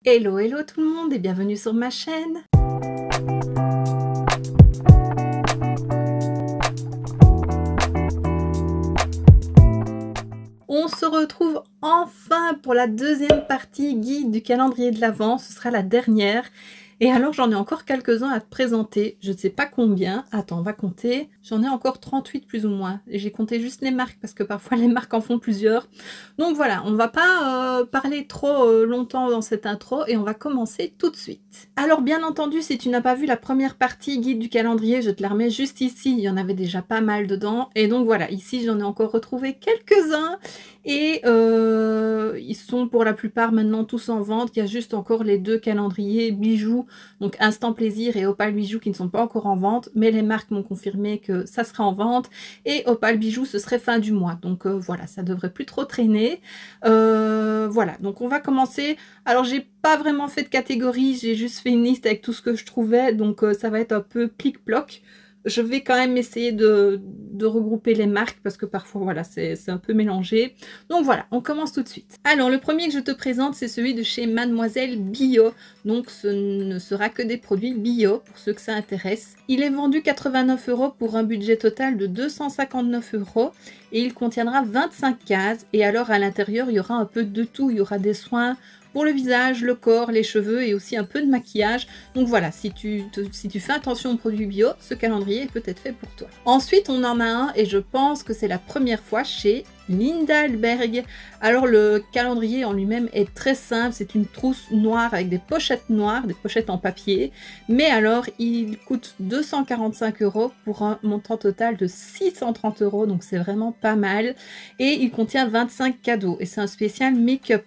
Hello hello tout le monde et bienvenue sur ma chaîne. On se retrouve enfin pour la deuxième partie guide du calendrier de l'Avent, ce sera la dernière. Et alors j'en ai encore quelques-uns à te présenter, je ne sais pas combien, attends on va compter, j'en ai encore 38 plus ou moins, et j'ai compté juste les marques parce que parfois les marques en font plusieurs. Donc voilà, on va pas parler trop longtemps dans cette intro et on va commencer tout de suite. Alors bien entendu, si tu n'as pas vu la première partie guide du calendrier, je te la remets juste ici, il y en avait déjà pas mal dedans, et donc voilà, ici j'en ai encore retrouvé quelques-uns, et ils sont pour la plupart maintenant tous en vente. Il y a juste encore les deux calendriers bijoux, donc Instant Plaisir et Opal Bijoux qui ne sont pas encore en vente, mais les marques m'ont confirmé que ça serait en vente, et Opal Bijoux ce serait fin du mois, donc voilà, ça devrait plus trop traîner. Voilà, donc on va commencer. Alors j'ai pas vraiment fait de catégorie, j'ai juste fait une liste avec tout ce que je trouvais, donc ça va être un peu plic-ploc. Je vais quand même essayer de regrouper les marques parce que parfois voilà c'est un peu mélangé. Donc voilà, on commence tout de suite. Alors le premier que je te présente, c'est celui de chez Mademoiselle Bio. Donc ce ne sera que des produits bio pour ceux que ça intéresse. Il est vendu 89 € pour un budget total de 259 € et il contiendra 25 cases. Et alors à l'intérieur il y aura un peu de tout, il y aura des soins pour le visage, le corps, les cheveux et aussi un peu de maquillage. Donc voilà, si tu fais attention aux produits bio, ce calendrier est peut-être fait pour toi. Ensuite, on en a un et je pense que c'est la première fois chez Lindalberg. Alors le calendrier en lui-même est très simple, c'est une trousse noire avec des pochettes noires, des pochettes en papier. Mais alors, il coûte 245 € pour un montant total de 630 €, donc c'est vraiment pas mal. Et il contient 25 cadeaux et c'est un spécial make-up.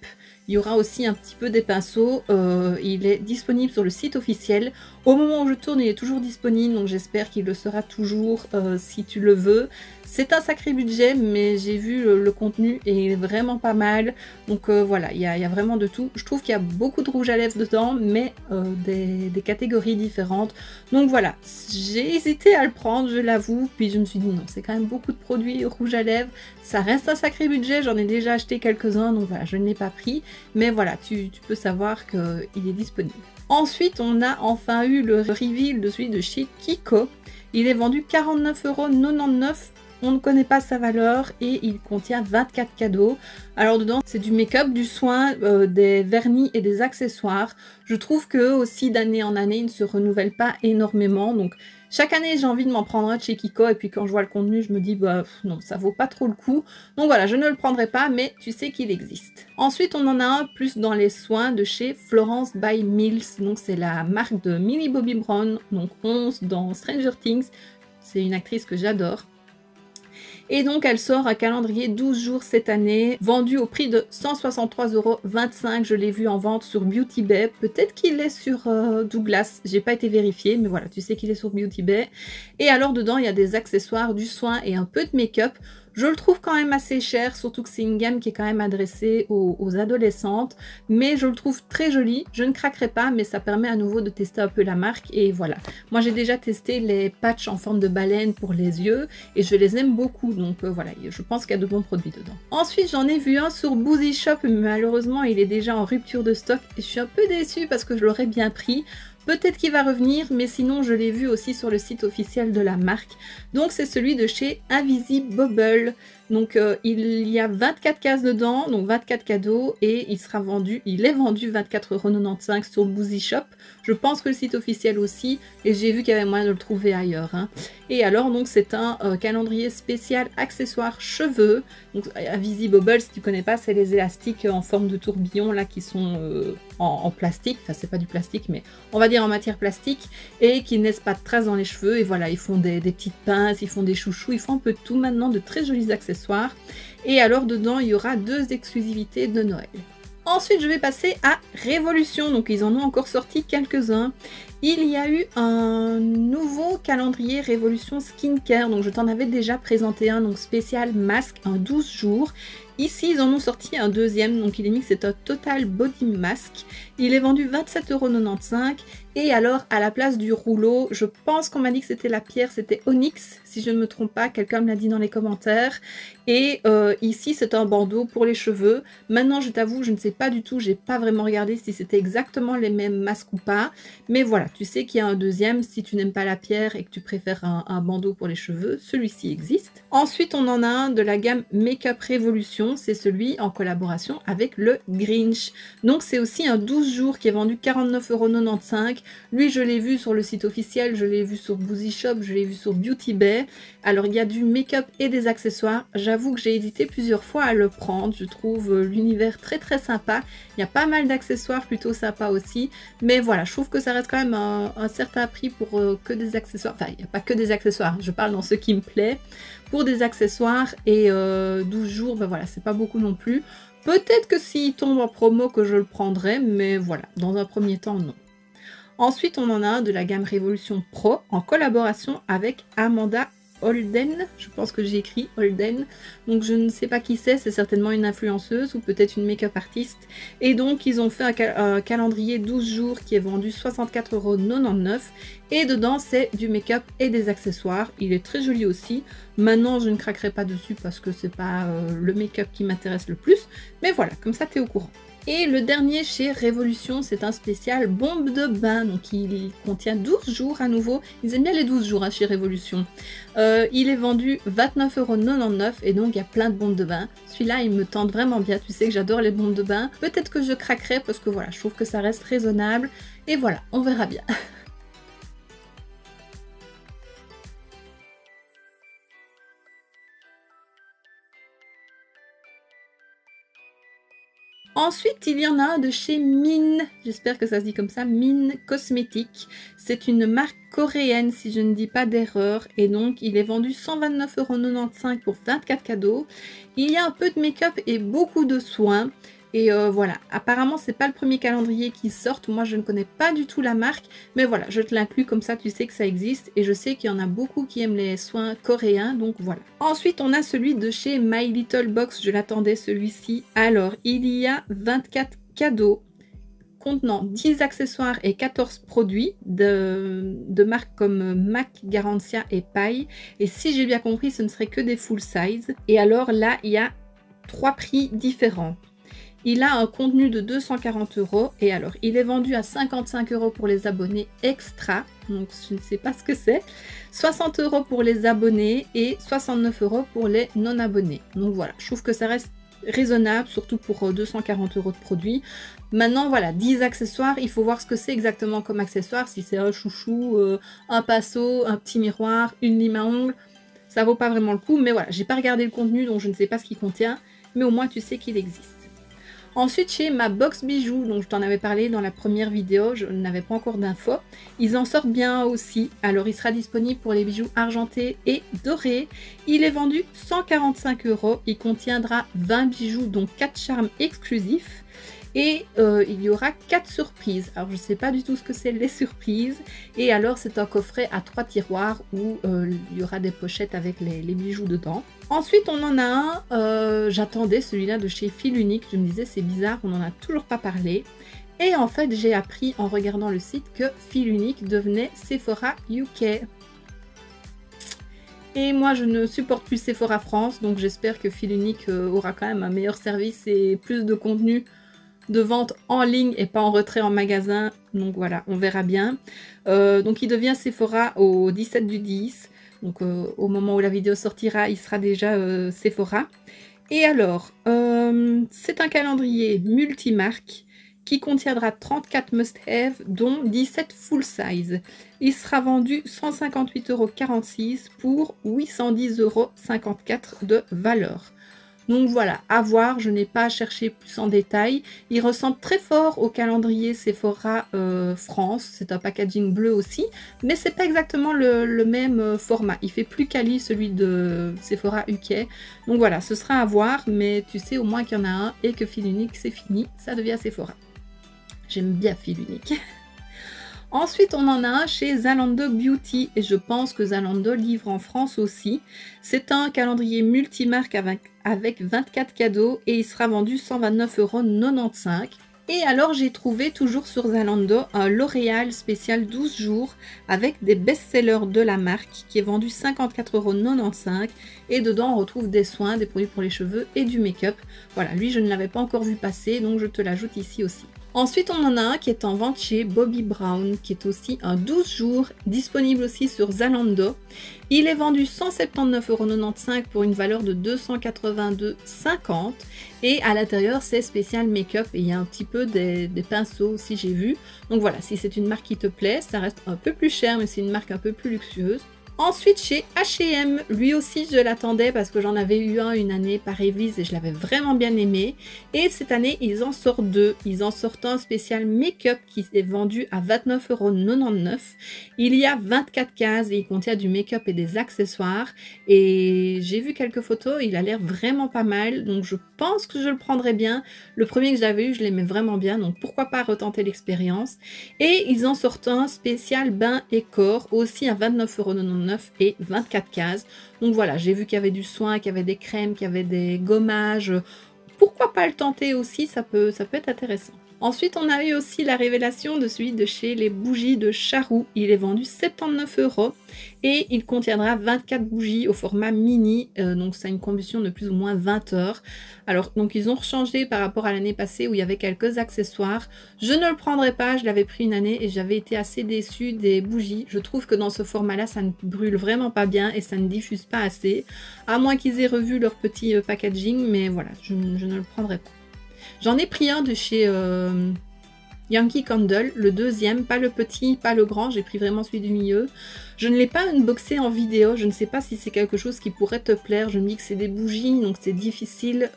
Il y aura aussi un petit peu des pinceaux, il est disponible sur le site officiel. Au moment où je tourne, il est toujours disponible, donc j'espère qu'il le sera toujours si tu le veux. C'est un sacré budget, mais j'ai vu le contenu et il est vraiment pas mal. Donc voilà, il y a vraiment de tout. Je trouve qu'il y a beaucoup de rouge à lèvres dedans, mais des catégories différentes. Donc voilà, j'ai hésité à le prendre, je l'avoue. Puis je me suis dit non, c'est quand même beaucoup de produits rouge à lèvres. Ça reste un sacré budget, j'en ai déjà acheté quelques-uns, donc voilà, je ne l'ai pas pris. Mais voilà, tu peux savoir qu'il est disponible. Ensuite, on a enfin eu le reveal de celui de chez Kiko. Il est vendu 49,99 €. On ne connaît pas sa valeur et il contient 24 cadeaux. Alors dedans, c'est du make-up, du soin, des vernis et des accessoires. Je trouve qu'eux aussi, d'année en année, ils ne se renouvellent pas énormément. Donc chaque année, j'ai envie de m'en prendre un de chez Kiko. Et puis quand je vois le contenu, je me dis, bah non, ça vaut pas trop le coup. Donc voilà, je ne le prendrai pas, mais tu sais qu'il existe. Ensuite, on en a un plus dans les soins de chez Florence by Mills. Donc c'est la marque de Millie Bobby Brown, donc 11 dans Stranger Things. C'est une actrice que j'adore. Et donc elle sort un calendrier 12 jours cette année, vendu au prix de 163,25 €. Je l'ai vu en vente sur Beauty Bay. Peut-être qu'il est sur Douglas, j'ai pas été vérifié, mais voilà, tu sais qu'il est sur Beauty Bay. Et alors dedans, il y a des accessoires, du soin et un peu de make-up. Je le trouve quand même assez cher, surtout que c'est une gamme qui est quand même adressée aux adolescentes. Mais je le trouve très joli, je ne craquerai pas, mais ça permet à nouveau de tester un peu la marque. Et voilà, moi j'ai déjà testé les patchs en forme de baleine pour les yeux et je les aime beaucoup. Donc voilà, je pense qu'il y a de bons produits dedans. Ensuite, j'en ai vu un sur Boozy Shop, mais malheureusement il est déjà en rupture de stock. Et je suis un peu déçue parce que je l'aurais bien pris. Peut-être qu'il va revenir, mais sinon je l'ai vu aussi sur le site officiel de la marque. Donc c'est celui de chez Invisible. Donc il y a 24 cases dedans, donc 24 cadeaux, et il est vendu 24,95 € sur Boozy Shop. Je pense que le site officiel aussi, et j'ai vu qu'il y avait moyen de le trouver ailleurs. Hein. Et alors donc c'est un calendrier spécial accessoires cheveux. Donc Invisible, si tu connais pas, c'est les élastiques en forme de tourbillon là qui sont en plastique. Enfin c'est pas du plastique, mais on va dire en matière plastique, et qui ne laissent pas de traces dans les cheveux. Et voilà, ils font des petites pinces, ils font des chouchous, ils font un peu de tout maintenant, de très jolis accessoires. Et alors dedans il y aura 2 exclusivités de Noël. Ensuite je vais passer à Révolution, donc ils en ont encore sorti quelques-uns. Il y a eu un nouveau calendrier Révolution Skincare, donc je t'en avais déjà présenté un, donc spécial masque, un 12 jours. Ici, ils en ont sorti un deuxième, donc il est mis que c'est un Total Body Mask. Il est vendu 27,95 €. Et alors, à la place du rouleau, je pense qu'on m'a dit que c'était la pierre, c'était Onyx, si je ne me trompe pas, quelqu'un me l'a dit dans les commentaires. Et ici, c'est un bandeau pour les cheveux. Maintenant, je t'avoue, je ne sais pas du tout, j'ai pas vraiment regardé si c'était exactement les mêmes masques ou pas. Mais voilà, tu sais qu'il y a un deuxième, si tu n'aimes pas la pierre et que tu préfères un bandeau pour les cheveux, celui-ci existe. Ensuite, on en a un de la gamme Make-up Révolution, c'est celui en collaboration avec le Grinch. Donc c'est aussi un 12 jours qui est vendu 49,95 €. Lui, je l'ai vu sur le site officiel, je l'ai vu sur Boozy Shop, je l'ai vu sur Beauty Bay. Alors, il y a du make-up et des accessoires. J'avoue que j'ai hésité plusieurs fois à le prendre. Je trouve l'univers très très sympa. Il y a pas mal d'accessoires plutôt sympas aussi. Mais voilà, je trouve que ça reste quand même un certain prix pour que des accessoires. Enfin, il n'y a pas que des accessoires, je parle dans ce qui me plaît. Pour des accessoires et 12 jours, ben voilà, c'est pas beaucoup non plus. Peut-être que s'il tombe en promo que je le prendrai, mais voilà, dans un premier temps, non. Ensuite, on en a un de la gamme Révolution Pro en collaboration avec Amanda Holden. Je pense que j'ai écrit Holden. Donc, je ne sais pas qui c'est certainement une influenceuse ou peut-être une make-up artiste. Et donc, ils ont fait un calendrier 12 jours qui est vendu 64,99 €. Et dedans, c'est du make-up et des accessoires. Il est très joli aussi. Maintenant, je ne craquerai pas dessus parce que c'est pas le make-up qui m'intéresse le plus. Mais voilà, comme ça, tu es au courant. Et le dernier chez Révolution, c'est un spécial bombe de bain, donc il contient 12 jours à nouveau. Ils aiment bien les 12 jours hein, chez Révolution. Il est vendu 29,99 € et donc il y a plein de bombes de bain. Celui-là, il me tente vraiment bien, tu sais que j'adore les bombes de bain. Peut-être que je craquerai parce que voilà, je trouve que ça reste raisonnable. Et voilà, on verra bien. Ensuite, il y en a un de chez Mine, j'espère que ça se dit comme ça, Mine Cosmétiques. C'est une marque coréenne, si je ne dis pas d'erreur, et donc il est vendu 129,95 € pour 24 cadeaux. Il y a un peu de make-up et beaucoup de soins. Et voilà, apparemment c'est pas le premier calendrier qui sort, moi je ne connais pas du tout la marque, mais voilà, je te l'inclus comme ça tu sais que ça existe et je sais qu'il y en a beaucoup qui aiment les soins coréens, donc voilà. Ensuite on a celui de chez My Little Box, je l'attendais celui-ci. Alors il y a 24 cadeaux contenant 10 accessoires et 14 produits de marques comme MAC, Garancia et Paille. Et si j'ai bien compris, ce ne serait que des full size. Et alors là, il y a 3 prix différents. Il a un contenu de 240 € et alors il est vendu à 55 € pour les abonnés extra, donc je ne sais pas ce que c'est, 60 € pour les abonnés et 69 € pour les non abonnés. Donc voilà, je trouve que ça reste raisonnable, surtout pour 240 € de produits. Maintenant voilà, 10 accessoires, il faut voir ce que c'est exactement comme accessoire, si c'est un chouchou, un pinceau, un petit miroir, une lime à ongles, ça vaut pas vraiment le coup, mais voilà, j'ai pas regardé le contenu donc je ne sais pas ce qu'il contient, mais au moins tu sais qu'il existe. Ensuite, chez Ma Box Bijoux, donc je t'en avais parlé dans la première vidéo, je n'avais pas encore d'infos. Ils en sortent bien aussi. Alors, il sera disponible pour les bijoux argentés et dorés. Il est vendu 145 €. Il contiendra 20 bijoux, dont 4 charmes exclusifs. Et il y aura 4 surprises. Alors, je ne sais pas du tout ce que c'est les surprises. Et alors, c'est un coffret à 3 tiroirs où il y aura des pochettes avec les bijoux dedans. Ensuite, on en a un, j'attendais celui-là de chez Fil Unique. Je me disais, c'est bizarre, on n'en a toujours pas parlé. Et en fait, j'ai appris en regardant le site que Fil Unique devenait Sephora UK. Et moi, je ne supporte plus Sephora France, donc j'espère que Fil Unique aura quand même un meilleur service et plus de contenu de vente en ligne et pas en retrait en magasin. Donc voilà, on verra bien. Donc il devient Sephora au 17 du 10. Donc au moment où la vidéo sortira, il sera déjà Sephora. Et alors, c'est un calendrier multimarque qui contiendra 34 must-have, dont 17 full size. Il sera vendu 158,46 € pour 810,54 € de valeur. Donc voilà, à voir, je n'ai pas cherché plus en détail. Il ressemble très fort au calendrier Sephora France, c'est un packaging bleu aussi, mais c'est pas exactement le même format. Il fait plus quali celui de Sephora UK. Donc voilà, ce sera à voir, mais tu sais au moins qu'il y en a un et que Fil Unique c'est fini, ça devient Sephora. J'aime bien Fil Unique. Ensuite, on en a un chez Zalando Beauty et je pense que Zalando livre en France aussi. C'est un calendrier multimarque avec 24 cadeaux et il sera vendu 129,95 €. Et alors j'ai trouvé toujours sur Zalando un L'Oréal spécial 12 jours avec des best-sellers de la marque qui est vendu 54,95 € et dedans on retrouve des soins, des produits pour les cheveux et du make-up. Voilà, lui je ne l'avais pas encore vu passer donc je te l'ajoute ici aussi. Ensuite, on en a un qui est en vente chez Bobbi Brown, qui est aussi un 12 jours, disponible aussi sur Zalando. Il est vendu 179,95 € pour une valeur de 282,50 € et à l'intérieur, c'est spécial make-up et il y a un petit peu des pinceaux aussi, j'ai vu. Donc voilà, si c'est une marque qui te plaît, ça reste un peu plus cher, mais c'est une marque un peu plus luxueuse. Ensuite, chez H&M, lui aussi je l'attendais parce que j'en avais eu un une année par Evelise et je l'avais vraiment bien aimé. Et cette année, ils en sortent deux. Ils en sortent un spécial make-up qui est vendu à 29,99 €. Il y a 24 cases et il contient du make-up et des accessoires. Et j'ai vu quelques photos, il a l'air vraiment pas mal. Donc je pense que je le prendrai bien. Le premier que j'avais eu, je l'aimais vraiment bien. Donc pourquoi pas retenter l'expérience. Et ils en sortent un spécial bain et corps aussi à 29,99 € et 24 cases. Donc voilà, j'ai vu qu'il y avait du soin, qu'il y avait des crèmes, qu'il y avait des gommages. Pourquoi pas le tenter aussi, ça peut être intéressant. Ensuite, on a eu aussi la révélation de celui de chez les bougies de Charroux. Il est vendu 79 € et il contiendra 24 bougies au format mini. Donc, ça a une combustion de plus ou moins 20 heures. Alors, donc ils ont changé par rapport à l'année passée où il y avait quelques accessoires. Je ne le prendrai pas, je l'avais pris une année et j'avais été assez déçue des bougies. Je trouve que dans ce format-là, ça ne brûle vraiment pas bien et ça ne diffuse pas assez. À moins qu'ils aient revu leur petit packaging, mais voilà, je ne le prendrai pas. J'en ai pris un de chez Yankee Candle, le deuxième, pas le petit, pas le grand, j'ai pris vraiment celui du milieu. Je ne l'ai pas unboxé en vidéo, je ne sais pas si c'est quelque chose qui pourrait te plaire. Je me dis que c'est des bougies, donc c'est difficile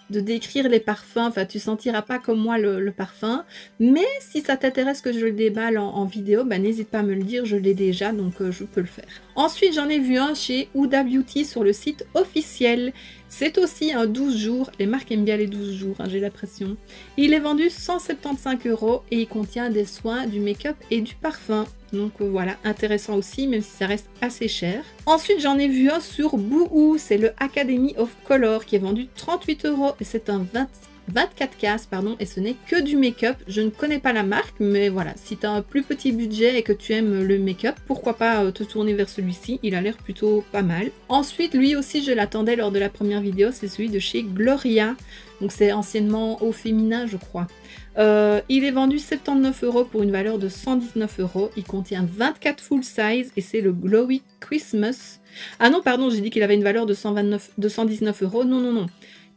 de décrire les parfums, enfin tu sentiras pas comme moi le parfum, mais si ça t'intéresse que je le déballe en vidéo, bah, n'hésite pas à me le dire, je l'ai déjà, donc je peux le faire. Ensuite j'en ai vu un chez Huda Beauty sur le site officiel, c'est aussi un 12 jours, les marques aiment bien les 12 jours, hein, j'ai l'impression. Il est vendu 175 € et il contient des soins, du make-up et du parfum. Donc voilà, intéressant aussi, même si ça reste assez cher. Ensuite, j'en ai vu un sur Boohoo, c'est le Academy of Color qui est vendu 38 € et c'est un 24 cases, pardon, et ce n'est que du make-up. Je ne connais pas la marque, mais voilà, si tu as un plus petit budget et que tu aimes le make-up, pourquoi pas te tourner vers celui-ci, il a l'air plutôt pas mal. Ensuite, lui aussi, je l'attendais lors de la première vidéo, c'est celui de chez Gloria, donc c'est anciennement au féminin, je crois. Il est vendu 79 € pour une valeur de 119 €. Il contient 24 full size et c'est le Glowy Christmas. Ah non, pardon, j'ai dit qu'il avait une valeur de 119 €. Non, non, non.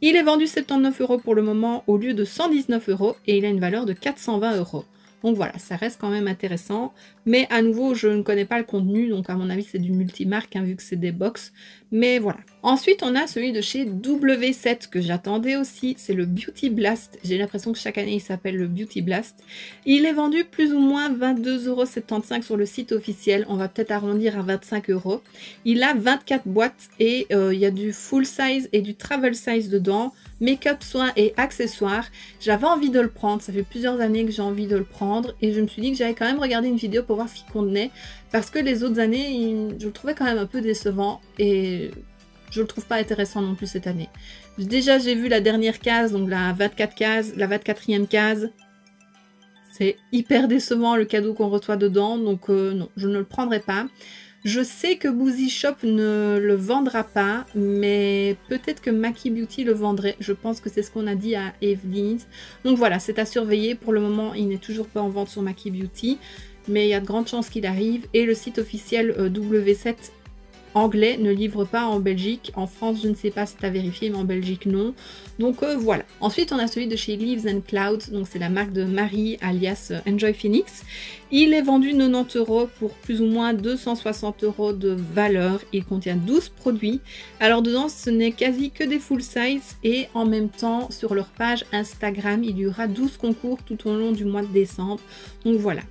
Il est vendu 79 € pour le moment au lieu de 119 € et il a une valeur de 420 €. Donc voilà, ça reste quand même intéressant. Mais à nouveau, je ne connais pas le contenu, donc à mon avis, c'est du multimarque, hein, vu que c'est des box. Mais voilà. Ensuite, on a celui de chez W7 que j'attendais aussi. C'est le Beauty Blast. J'ai l'impression que chaque année, il s'appelle le Beauty Blast. Il est vendu plus ou moins 22,75 € sur le site officiel. On va peut-être arrondir à 25 €. Il a 24 boîtes et il y a du full size et du travel size dedans. Make-up, soins et accessoires. J'avais envie de le prendre. Ça fait plusieurs années que j'ai envie de le prendre. Et je me suis dit que j'allais quand même regarder une vidéo pour voir ce qu'il contenait. Parce que les autres années, je le trouvais quand même un peu décevant. Et je le trouve pas intéressant non plus cette année. Déjà, j'ai vu la dernière case, donc la 24 case, la 24e case. C'est hyper décevant le cadeau qu'on reçoit dedans. Donc non, je ne le prendrai pas. Je sais que Boozy Shop ne le vendra pas, mais peut-être que Maki Beauty le vendrait. Je pense que c'est ce qu'on a dit à Evelyn. Donc voilà, c'est à surveiller. Pour le moment, il n'est toujours pas en vente sur Maki Beauty, mais il y a de grandes chances qu'il arrive. Et le site officiel W7 anglais ne livre pas en Belgique. En France, je ne sais pas si tu as vérifié, mais en Belgique, non. Donc voilà. Ensuite, on a celui de chez Leaves and Clouds. Donc c'est la marque de Marie, alias Enjoy Phoenix. Il est vendu 90 € pour plus ou moins 260 € de valeur. Il contient 12 produits. Alors dedans, ce n'est quasi que des full size. Et en même temps, sur leur page Instagram, il y aura 12 concours tout au long du mois de décembre. Donc voilà.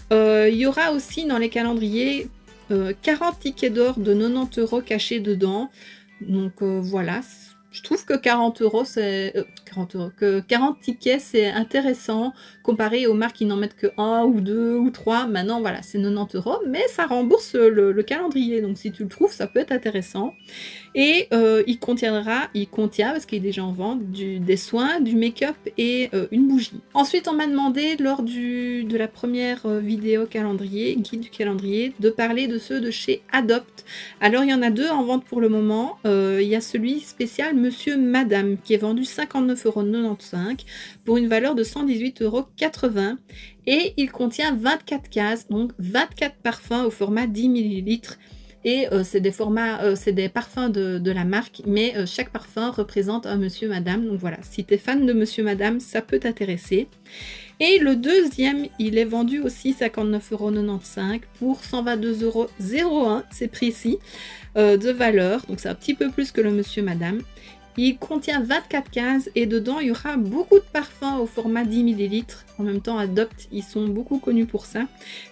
Il y aura aussi dans les calendriers 40 tickets d'or de 90 € cachés dedans. Donc voilà, je trouve que 40 € c'est 40 tickets c'est intéressant, comparé aux marques qui n'en mettent que 1 ou 2 ou 3. Maintenant, voilà, c'est 90 €, mais ça rembourse le calendrier. Donc, si tu le trouves, ça peut être intéressant. Et il contient, parce qu'il est déjà en vente, des soins, du make-up et une bougie. Ensuite, on m'a demandé lors de la première vidéo calendrier, guide du calendrier, de parler de ceux de chez Adopt. Alors, il y en a 2 en vente pour le moment. Il y a celui spécial Monsieur Madame qui est vendu 59,95 € pour une valeur de 118,80 € et il contient 24 cases, donc 24 parfums au format 10 ml. Et c'est des parfums de la marque, mais chaque parfum représente un monsieur madame. Donc voilà, si tu es fan de monsieur madame, ça peut t'intéresser. Et le deuxième, il est vendu aussi 59,95 € pour 122,01 €, c'est précis, de valeur. Donc c'est un petit peu plus que le monsieur madame. Il contient 24 cases et dedans il y aura beaucoup de parfums au format 10 ml. En même temps, Adopt, ils sont beaucoup connus pour ça.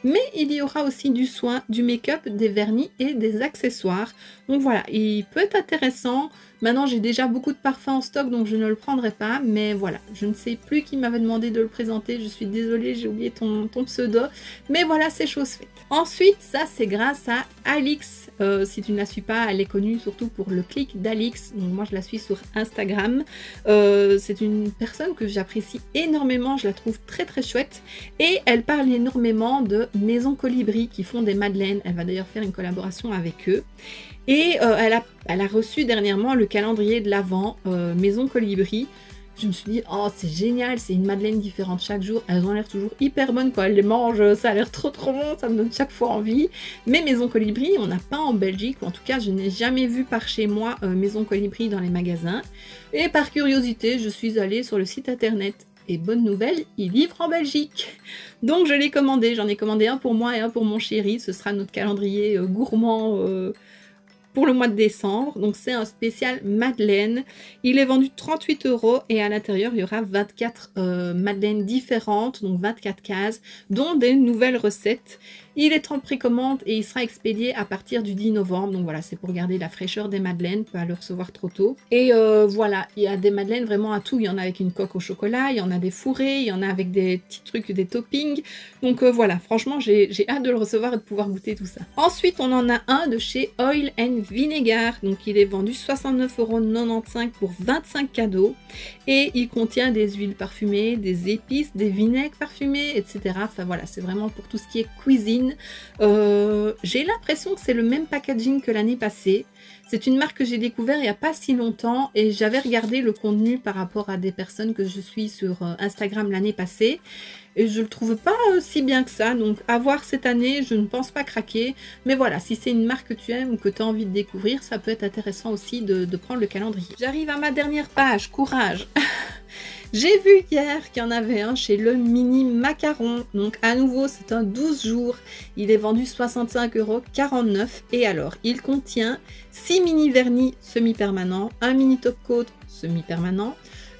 Mais il y aura aussi du soin, du make-up, des vernis et des accessoires. Donc voilà, il peut être intéressant. Maintenant, j'ai déjà beaucoup de parfums en stock, donc je ne le prendrai pas. Mais voilà, je ne sais plus qui m'avait demandé de le présenter. Je suis désolée, j'ai oublié ton pseudo. Mais voilà, c'est chose faite. Ensuite, ça, c'est grâce à Alix. Si tu ne la suis pas, elle est connue surtout pour le clic d'Alix. Donc moi, je la suis sur Instagram. C'est une personne que j'apprécie énormément. Je la trouve très très chouette. Et elle parle énormément de Maison Colibri qui font des madeleines. Elle va d'ailleurs faire une collaboration avec eux. Et elle a reçu dernièrement le calendrier de l'Avent Maison Colibri. Je me suis dit, oh c'est génial, c'est une madeleine différente chaque jour. Elles ont l'air toujours hyper bonnes quand elles les mangent, ça a l'air trop bon, ça me donne chaque fois envie. Mais Maison Colibri, on n'a pas en Belgique, ou en tout cas je n'ai jamais vu par chez moi Maison Colibri dans les magasins. Et par curiosité, je suis allée sur le site internet. Et bonne nouvelle, ils livrent en Belgique. Donc je l'ai commandé, j'en ai commandé un pour moi et un pour mon chéri. Ce sera notre calendrier gourmand pour le mois de décembre. Donc c'est un spécial madeleine. Il est vendu 38 € et à l'intérieur il y aura 24 madeleines différentes, donc 24 cases, dont des nouvelles recettes. Il est en précommande et il sera expédié à partir du 10 novembre. Donc voilà, c'est pour garder la fraîcheur des madeleines, pas le recevoir trop tôt. Et voilà, il y a des madeleines vraiment à tout. Il y en a avec une coque au chocolat, il y en a des fourrés, il y en a avec des petits trucs, des toppings. Donc voilà, franchement, j'ai hâte de le recevoir et de pouvoir goûter tout ça. Ensuite, on en a un de chez Oil and Vinegar. Donc il est vendu 69,95 € pour 25 cadeaux. Et il contient des huiles parfumées, des épices, des vinaigres parfumés, etc. Enfin voilà, c'est vraiment pour tout ce qui est cuisine. J'ai l'impression que c'est le même packaging que l'année passée. C'est une marque que j'ai découvert il n'y a pas si longtemps et j'avais regardé le contenu par rapport à des personnes que je suis sur Instagram l'année passée et je le trouve pas si bien que ça. Donc à voir cette année, je ne pense pas craquer. Mais voilà, si c'est une marque que tu aimes ou que tu as envie de découvrir, ça peut être intéressant aussi de prendre le calendrier. J'arrive à ma dernière page, courage. J'ai vu hier qu'il y en avait un chez le Mini Macaron. Donc à nouveau, c'est un 12 jours. Il est vendu 65,49 € et alors, il contient 6 mini vernis semi-permanents, un mini top coat semi-permanent,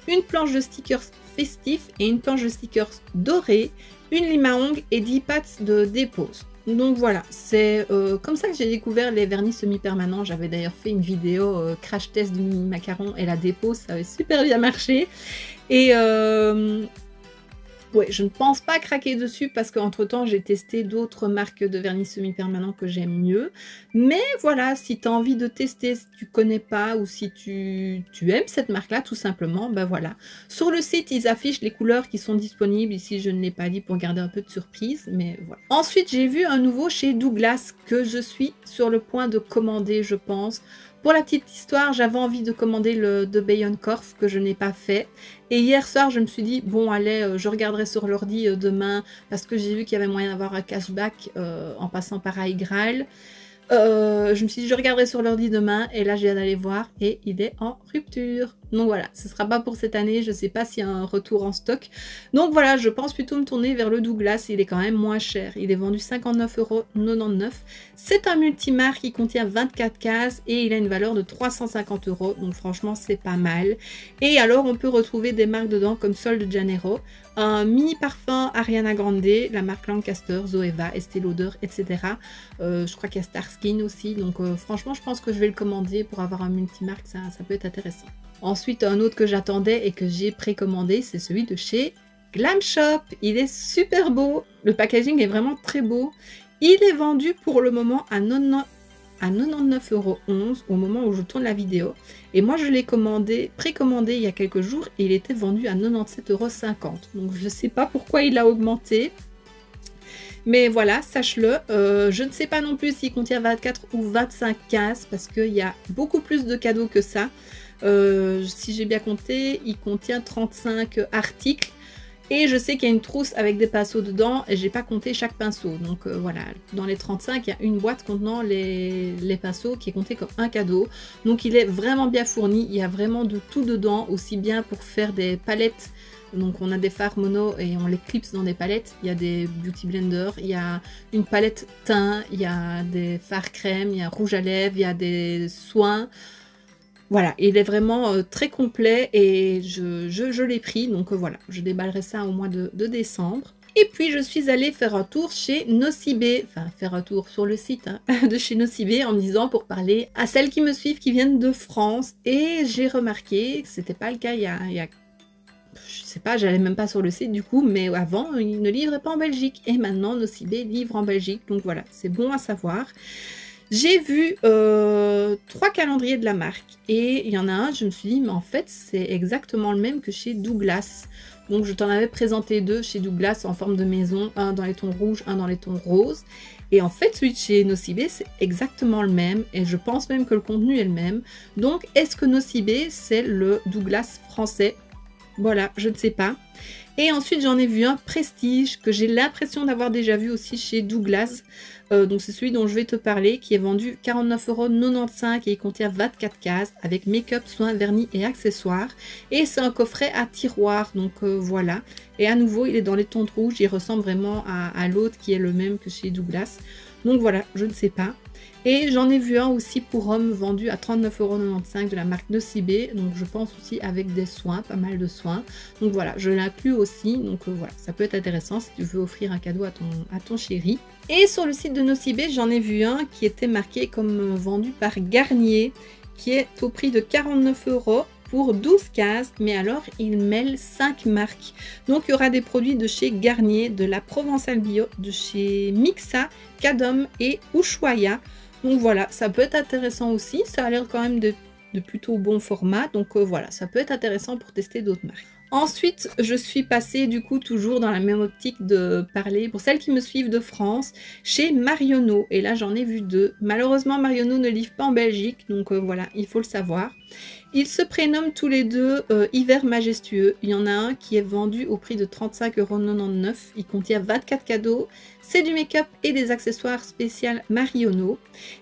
une planche de stickers festifs et une planche de stickers dorés, une lime à ongles et 10 pattes de dépose. Donc voilà, c'est comme ça que j'ai découvert les vernis semi-permanents. J'avais d'ailleurs fait une vidéo crash test du mini macaron et la dépose, ça avait super bien marché. Et ouais, je ne pense pas craquer dessus parce qu'entre temps j'ai testé d'autres marques de vernis semi-permanent que j'aime mieux. Mais voilà, si tu as envie de tester, si tu connais pas ou si tu aimes cette marque-là, tout simplement, ben voilà. Sur le site, ils affichent les couleurs qui sont disponibles. Ici, je ne l'ai pas dit pour garder un peu de surprise, mais voilà. Ensuite, j'ai vu un nouveau chez Douglas que je suis sur le point de commander, je pense. Pour la petite histoire, j'avais envie de commander le de Bienenkorf que je n'ai pas fait. Et hier soir, je me suis dit, bon allez, je regarderai sur l'ordi demain parce que j'ai vu qu'il y avait moyen d'avoir un cashback en passant par iGraal. Je me suis dit, je regarderai sur l'ordi demain et là, je viens d'aller voir et il est en rupture. Donc voilà, ce sera pas pour cette année, je sais pas s'il y a un retour en stock. Donc voilà, je pense plutôt me tourner vers le Douglas, il est quand même moins cher. Il est vendu 59,99 €. C'est un multimarque qui contient 24 cases et il a une valeur de 350 €. Donc franchement, c'est pas mal. Et alors, on peut retrouver des marques dedans comme Sol de Janeiro, un mini parfum Ariana Grande, la marque Lancaster, Zoeva, Estée Lauder, etc. Je crois qu'il y a Starskin aussi. Donc franchement, je pense que je vais le commander pour avoir un multimarque, ça peut être intéressant. Ensuite, un autre que j'attendais et que j'ai précommandé, c'est celui de chez Glam Shop. Il est super beau. Le packaging est vraiment très beau. Il est vendu pour le moment à 99,11 € au moment où je tourne la vidéo. Et moi, je l'ai précommandé il y a quelques jours et il était vendu à 97,50 €. Donc, je ne sais pas pourquoi il a augmenté. Mais voilà, sache-le. Je ne sais pas non plus s'il contient 24 ou 25 cases parce qu'il y a beaucoup plus de cadeaux que ça. Si j'ai bien compté, il contient 35 articles. Et je sais qu'il y a une trousse avec des pinceaux dedans et j'ai pas compté chaque pinceau. Donc voilà, dans les 35, il y a une boîte contenant les pinceaux qui est comptée comme un cadeau. Donc il est vraiment bien fourni, il y a vraiment de tout dedans, aussi bien pour faire des palettes. Donc on a des fards mono et on les clipse dans des palettes. Il y a des beauty blenders, il y a une palette teint, il y a des fards crème, il y a rouge à lèvres, il y a des soins. Voilà, il est vraiment très complet et je l'ai pris. Donc voilà, je déballerai ça au mois de décembre. Et puis je suis allée faire un tour chez Nocibé, enfin faire un tour sur le site de chez Nocibé en me disant pour parler à celles qui me suivent qui viennent de France. Et j'ai remarqué que c'était pas le cas il y a je sais pas, j'allais même pas sur le site du coup, mais avant ils ne livraient pas en Belgique. Et maintenant Nocibé livre en Belgique, donc voilà, c'est bon à savoir. J'ai vu 3 calendriers de la marque et il y en a un, je me suis dit, mais en fait, c'est exactement le même que chez Douglas. Donc, je t'en avais présenté 2 chez Douglas en forme de maison, un dans les tons rouges, un dans les tons roses. Et en fait, celui de chez Nocibé, c'est exactement le même et je pense même que le contenu est le même. Donc, est-ce que Nocibé, c'est le Douglas français? Voilà, je ne sais pas. Et ensuite, j'en ai vu un Prestige que j'ai l'impression d'avoir déjà vu aussi chez Douglas. Donc c'est celui dont je vais te parler, qui est vendu 49,95 € et il contient 24 cases avec make-up, soins, vernis et accessoires. Et c'est un coffret à tiroir, donc voilà. Et à nouveau, il est dans les tons de rouge, il ressemble vraiment à l'autre qui est le même que chez Douglas. Donc voilà, je ne sais pas. Et j'en ai vu un aussi pour homme vendu à 39,95 € de la marque Nocibé. Donc je pense aussi avec des soins, pas mal de soins. Donc voilà, je l'inclus aussi. Donc voilà, ça peut être intéressant si tu veux offrir un cadeau à ton chéri. Et sur le site de Nocibé, j'en ai vu un qui était marqué comme vendu par Garnier, qui est au prix de 49 € pour 12 cases, mais alors il mêle 5 marques. Donc il y aura des produits de chez Garnier, de la Provençal Bio, de chez Mixa, Cadom et Ushuaïa. Donc voilà, ça peut être intéressant aussi, ça a l'air quand même de plutôt bon format, donc voilà, ça peut être intéressant pour tester d'autres marques. Ensuite, je suis passée du coup toujours dans la même optique de parler, pour celles qui me suivent de France, chez Marionneau. Et là, j'en ai vu 2. Malheureusement, Marionneau ne livre pas en Belgique, donc voilà, il faut le savoir. Ils se prénomment tous les deux Hiver Majestueux. Il y en a un qui est vendu au prix de 35,99 €. Il contient 24 cadeaux. C'est du make-up et des accessoires spéciaux Marionneau.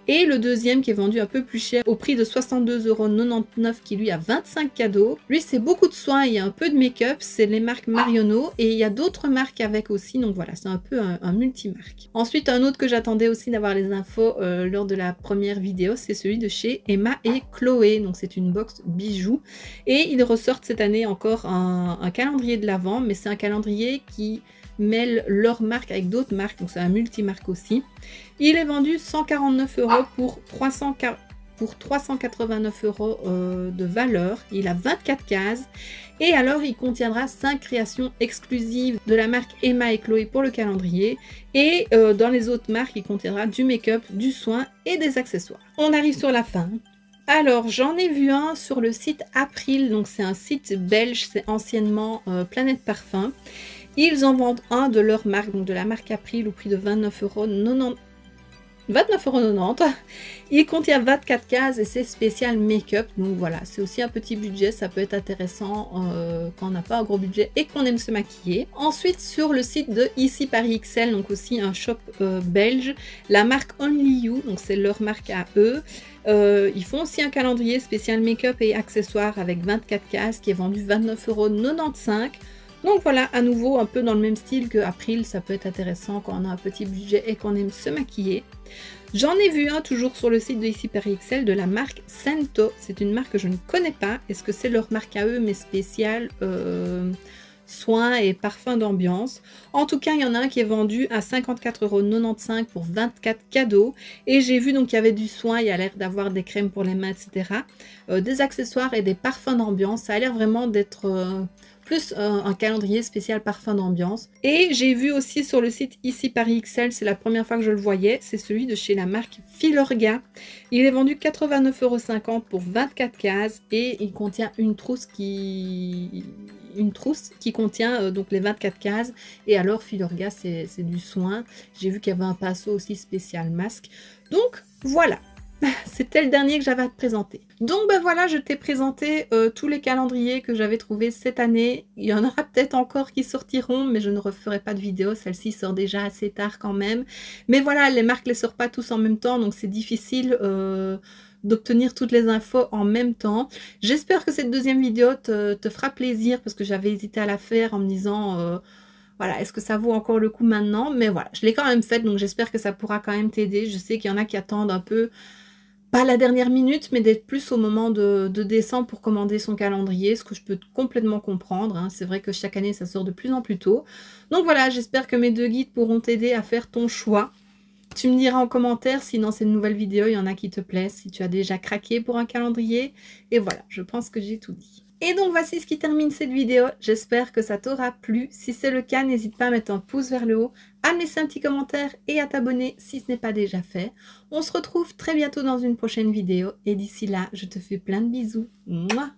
Et le deuxième qui est vendu un peu plus cher au prix de 62,99 € qui lui a 25 cadeaux. Lui, c'est beaucoup de soins, il y a un peu de make-up. C'est les marques Marionneau et il y a d'autres marques avec aussi. Donc voilà, c'est un peu un multimarque. Ensuite, un autre que j'attendais aussi d'avoir les infos lors de la première vidéo, c'est celui de chez Emma et Chloé. Donc c'est une box bijoux et ils ressortent cette année encore un calendrier de l'Avent, mais c'est un calendrier qui mêle leur marque avec d'autres marques, donc c'est un multimarque aussi. Il est vendu 149 € pour 389 € de valeur. Il a 24 cases et alors il contiendra 5 créations exclusives de la marque Emma et Chloé pour le calendrier et dans les autres marques il contiendra du make-up, du soin et des accessoires. On arrive sur la fin. Alors, j'en ai vu un sur le site April, donc c'est un site belge, c'est anciennement Planète Parfum. Ils en vendent un de leur marque, donc de la marque April, au prix de 29,90 €. Il contient 24 cases et c'est spécial make-up, donc voilà, c'est aussi un petit budget, ça peut être intéressant quand on n'a pas un gros budget et qu'on aime se maquiller. Ensuite, sur le site de Ici Paris XL, donc aussi un shop belge, la marque Only You, donc c'est leur marque à eux. Ils font aussi un calendrier spécial make-up et accessoires avec 24 cases qui est vendu 29,95 €. Donc voilà, à nouveau un peu dans le même style que April, ça peut être intéressant quand on a un petit budget et qu'on aime se maquiller. J'en ai vu un toujours sur le site de Ici Paris XL de la marque Sento. C'est une marque que je ne connais pas. Est-ce que c'est leur marque à eux mais spéciale soins et parfums d'ambiance? En tout cas, il y en a un qui est vendu à 54,95 € pour 24 cadeaux. Et j'ai vu donc qu'il y avait du soin, il y a l'air d'avoir des crèmes pour les mains, etc. Des accessoires et des parfums d'ambiance. Ça a l'air vraiment d'être plus un calendrier spécial parfum d'ambiance. Et j'ai vu aussi sur le site Ici Paris XL, c'est la première fois que je le voyais, c'est celui de chez la marque Filorga. Il est vendu 89,50 € pour 24 cases et il contient une trousse qui contient donc les 24 cases. Et alors Filorga, c'est du soin. J'ai vu qu'il y avait un pinceau aussi spécial masque. Donc voilà. C'était le dernier que j'avais à te présenter. Donc ben voilà, je t'ai présenté tous les calendriers que j'avais trouvés cette année. Il y en aura peut-être encore qui sortiront, mais je ne referai pas de vidéo. Celle-ci sort déjà assez tard quand même. Mais voilà, les marques ne les sortent pas tous en même temps, donc c'est difficile d'obtenir toutes les infos en même temps. J'espère que cette deuxième vidéo te fera plaisir, parce que j'avais hésité à la faire en me disant... voilà, est-ce que ça vaut encore le coup maintenant? Mais voilà, je l'ai quand même faite, donc j'espère que ça pourra quand même t'aider. Je sais qu'il y en a qui attendent un peu... pas la dernière minute, mais d'être plus au moment de décembre pour commander son calendrier, ce que je peux complètement comprendre. Hein. C'est vrai que chaque année, ça sort de plus en plus tôt. Donc voilà, j'espère que mes 2 guides pourront t'aider à faire ton choix. Tu me diras en commentaire si dans cette nouvelle vidéo, il y en a qui te plaisent, si tu as déjà craqué pour un calendrier. Et voilà, je pense que j'ai tout dit. Et donc voici ce qui termine cette vidéo, j'espère que ça t'aura plu. Si c'est le cas, n'hésite pas à mettre un pouce vers le haut, à me laisser un petit commentaire et à t'abonner si ce n'est pas déjà fait. On se retrouve très bientôt dans une prochaine vidéo et d'ici là, je te fais plein de bisous. Mouah.